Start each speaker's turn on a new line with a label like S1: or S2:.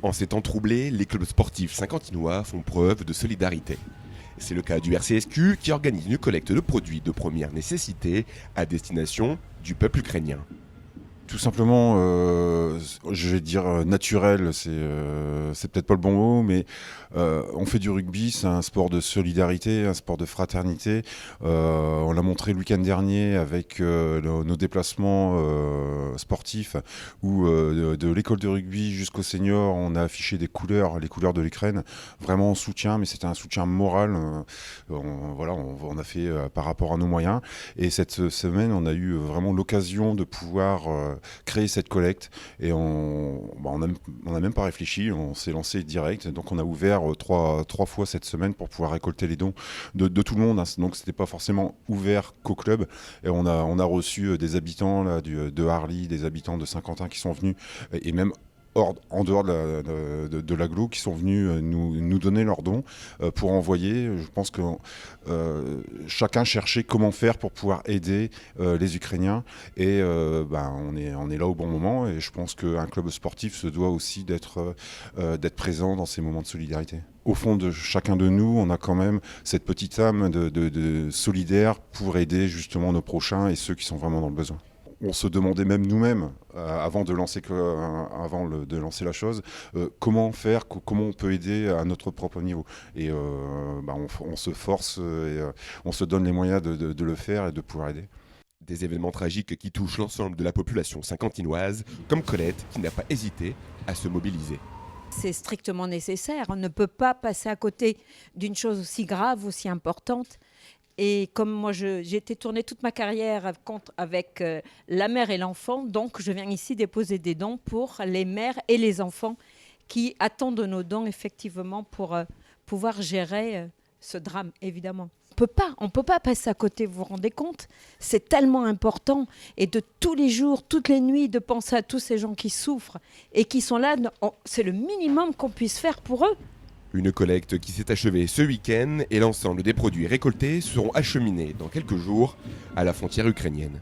S1: En ces temps troublés, les clubs sportifs saint-quentinois font preuve de solidarité. C'est le cas du RCSQ qui organise une collecte de produits de première nécessité à destination du peuple ukrainien.
S2: Tout simplement, je vais dire naturel, c'est peut-être pas le bon mot, mais on fait du rugby, c'est un sport de solidarité, un sport de fraternité. On l'a montré le week-end dernier avec nos déplacements sportifs où de l'école de rugby jusqu'au senior, on a affiché des couleurs, les couleurs de l'Ukraine, vraiment en soutien, mais c'était un soutien moral. On a fait par rapport à nos moyens. Et cette semaine, on a eu vraiment l'occasion de pouvoir créer cette collecte et on n'a même pas réfléchi, on s'est lancé direct. Donc on a ouvert trois fois cette semaine pour pouvoir récolter les dons de tout le monde, hein. Donc c'était pas forcément ouvert qu'au club. Et on a reçu des habitants là, de Harly, des habitants de Saint-Quentin qui sont venus, et même en dehors de l'agglo, qui sont venus nous donner leurs dons pour envoyer. Je pense que chacun cherchait comment faire pour pouvoir aider les Ukrainiens. Et on est là au bon moment. Et je pense qu'un club sportif se doit aussi d'être présent dans ces moments de solidarité. Au fond de chacun de nous, on a quand même cette petite âme de solidaire pour aider justement nos prochains et ceux qui sont vraiment dans le besoin. On se demandait même nous-mêmes, avant de lancer la chose, comment faire, comment on peut aider à notre propre niveau. Et on se force et on se donne les moyens de le faire et de pouvoir aider.
S1: Des événements tragiques qui touchent l'ensemble de la population saint-quentinoise, comme Colette qui n'a pas hésité à se mobiliser.
S3: C'est strictement nécessaire. On ne peut pas passer à côté d'une chose aussi grave, aussi importante. Et comme moi, j'ai été tournée toute ma carrière avec la mère et l'enfant, donc je viens ici déposer des dons pour les mères et les enfants qui attendent nos dons, effectivement, pour pouvoir gérer ce drame, évidemment. On peut pas passer à côté, vous vous rendez compte? C'est tellement important. Et de tous les jours, toutes les nuits, de penser à tous ces gens qui souffrent et qui sont là, c'est le minimum qu'on puisse faire pour eux.
S1: Une collecte qui s'est achevée ce week-end et l'ensemble des produits récoltés seront acheminés dans quelques jours à la frontière ukrainienne.